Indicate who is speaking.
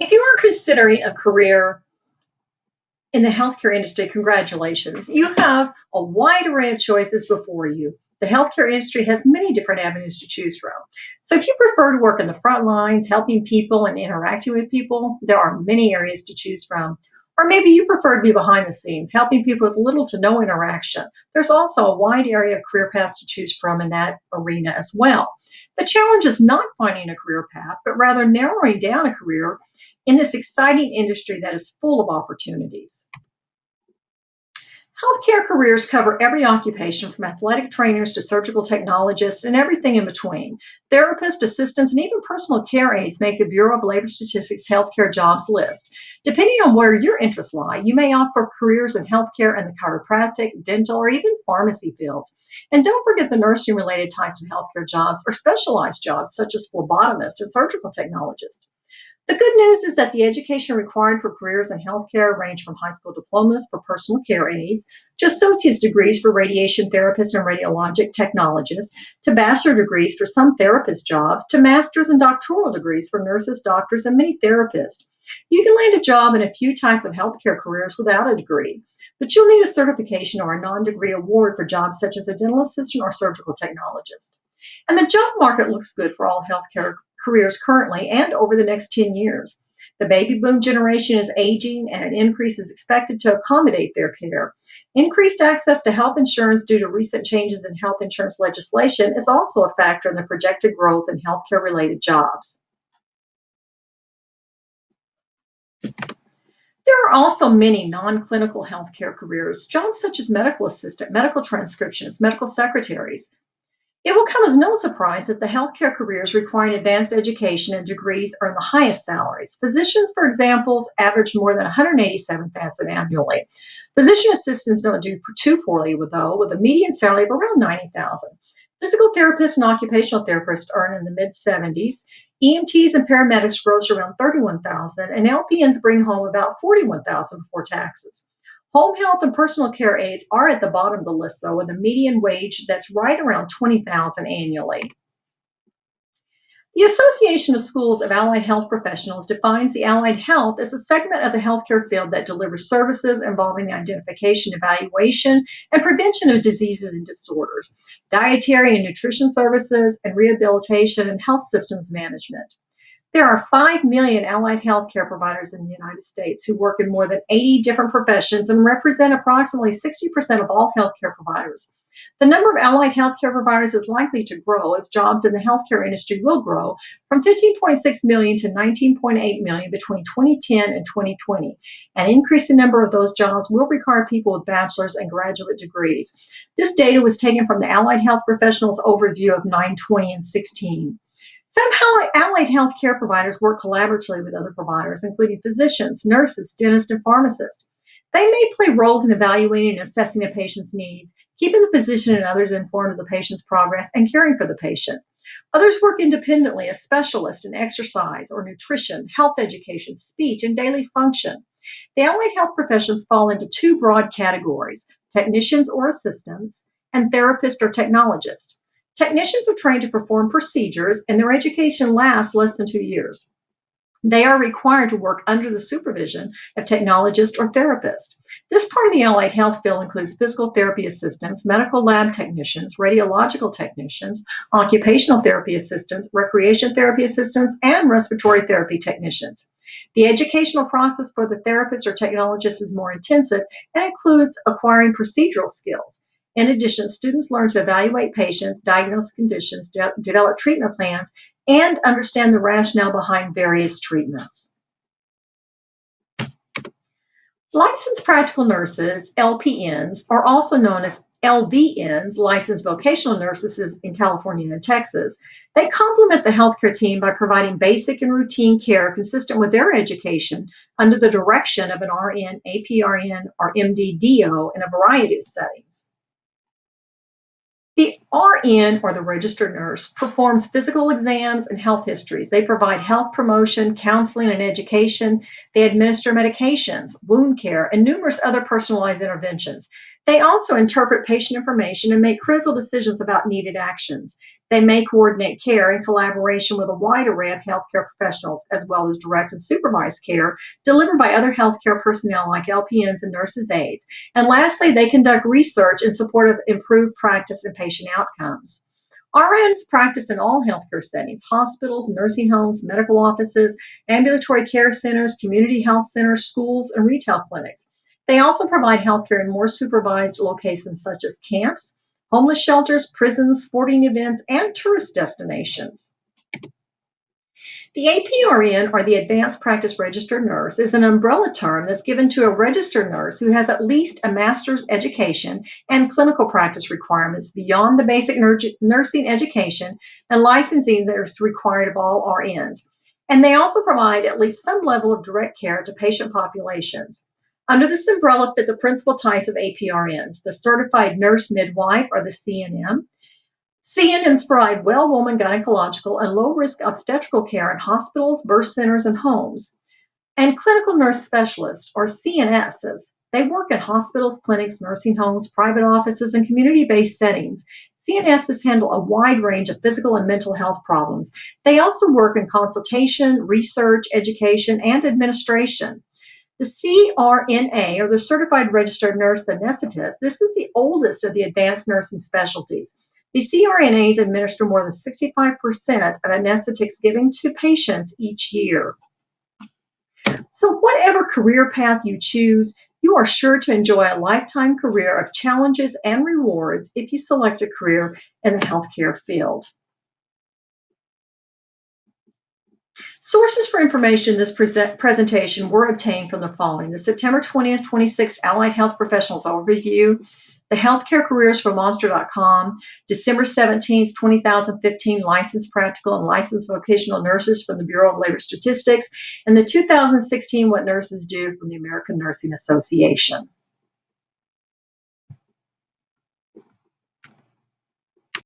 Speaker 1: If you are considering a career in the healthcare industry, congratulations. You have a wide array of choices before you. The healthcare industry has many different avenues to choose from. So if you prefer to work in the front lines, helping people and interacting with people, there are many areas to choose from. Or maybe you prefer to be behind the scenes, helping people with little to no interaction. There's also a wide area of career paths to choose from in that arena as well. The challenge is not finding a career path, but rather narrowing down a career in this exciting industry that is full of opportunities. Healthcare careers cover every occupation from athletic trainers to surgical technologists and everything in between. Therapists, assistants, and even personal care aides make the Bureau of Labor Statistics healthcare jobs list. Depending on where your interests lie, you may opt for careers in healthcare and the chiropractic, dental, or even pharmacy fields. And don't forget the nursing-related types of healthcare jobs or specialized jobs such as phlebotomist and surgical technologist. The good news is that the education required for careers in healthcare range from high school diplomas for personal care aides to associate's degrees for radiation therapists and radiologic technologists to bachelor degrees for some therapist jobs to master's and doctoral degrees for nurses, doctors, and many therapists. You can land a job in a few types of healthcare careers without a degree, but you'll need a certification or a non-degree award for jobs such as a dental assistant or surgical technologist. And the job market looks good for all healthcare careers currently and over the next 10 years. The baby boom generation is aging and an increase is expected to accommodate their care. Increased access to health insurance due to recent changes in health insurance legislation is also a factor in the projected growth in healthcare-related jobs. There are also many non-clinical healthcare careers, jobs such as medical assistant, medical transcriptionists, medical secretaries. It will come as no surprise that the healthcare careers requiring advanced education and degrees earn the highest salaries. Physicians, for example, average more than $187,000 annually. Physician assistants don't do too poorly, with a median salary of around $90,000. Physical therapists and occupational therapists earn in the mid-70s. EMTs and paramedics gross around $31,000, and LPNs bring home about $41,000 before taxes. Home health and personal care aides are at the bottom of the list, though, with a median wage that's right around $20,000 annually. The Association of Schools of Allied Health Professionals defines the allied health as a segment of the healthcare field that delivers services involving the identification, evaluation, and prevention of diseases and disorders, dietary and nutrition services, and rehabilitation and health systems management. There are 5 million allied healthcare providers in the United States who work in more than 80 different professions and represent approximately 60% of all healthcare providers. The number of allied healthcare providers is likely to grow as jobs in the healthcare industry will grow from 15.6 million to 19.8 million between 2010 and 2020. An increasing number of those jobs will require people with bachelor's and graduate degrees. This data was taken from the Allied Health Professionals Overview of 9/20 and 16. Somehow, allied health care providers work collaboratively with other providers, including physicians, nurses, dentists, and pharmacists. They may play roles in evaluating and assessing a patient's needs, keeping the physician and others informed of the patient's progress, and caring for the patient. Others work independently as specialists in exercise or nutrition, health education, speech, and daily function. The allied health professions fall into two broad categories: technicians or assistants, and therapists or technologists. Technicians are trained to perform procedures, and their education lasts less than 2 years. They are required to work under the supervision of technologists or therapists. This part of the allied health field includes physical therapy assistants, medical lab technicians, radiological technicians, occupational therapy assistants, recreation therapy assistants, and respiratory therapy technicians. The educational process for the therapist or technologist is more intensive and includes acquiring procedural skills. In addition, students learn to evaluate patients, diagnose conditions, develop treatment plans, and understand the rationale behind various treatments. Licensed practical nurses, LPNs, are also known as LVNs, licensed vocational nurses in California and Texas. They complement the healthcare team by providing basic and routine care consistent with their education under the direction of an RN, APRN, or MD-DO in a variety of settings. The RN, or the registered nurse, performs physical exams and health histories. They provide health promotion, counseling, and education. They administer medications, wound care, and numerous other personalized interventions. They also interpret patient information and make critical decisions about needed actions. They may coordinate care in collaboration with a wide array of healthcare professionals, as well as direct and supervised care delivered by other healthcare personnel like LPNs and nurses' aides. And lastly, they conduct research in support of improved practice and patient outcomes. RNs practice in all healthcare settings: hospitals, nursing homes, medical offices, ambulatory care centers, community health centers, schools, and retail clinics. They also provide healthcare in more supervised locations such as camps, homeless shelters, prisons, sporting events, and tourist destinations. The APRN, or the Advanced Practice Registered Nurse, is an umbrella term that's given to a registered nurse who has at least a master's education and clinical practice requirements beyond the basic nursing education and licensing that is required of all RNs. And they also provide at least some level of direct care to patient populations. Under this umbrella fit the principal types of APRNs: the Certified Nurse Midwife, or the CNM. CNMs provide well-woman gynecological and low-risk obstetrical care in hospitals, birth centers, and homes. And Clinical Nurse Specialists, or CNSs. They work in hospitals, clinics, nursing homes, private offices, and community-based settings. CNSs handle a wide range of physical and mental health problems. They also work in consultation, research, education, and administration. The CRNA, or the Certified Registered Nurse Anesthetist, this is the oldest of the advanced nursing specialties. The CRNAs administer more than 65% of anesthetics given to patients each year. So whatever career path you choose, you are sure to enjoy a lifetime career of challenges and rewards if you select a career in the healthcare field. Sources for information in this presentation were obtained from the following: the September 20th, 26th Allied Health Professionals Overview, the Healthcare Careers from Monster.com, December 17th, 2015 Licensed Practical and Licensed Vocational Nurses from the Bureau of Labor Statistics, and the 2016 What Nurses Do from the American Nursing Association.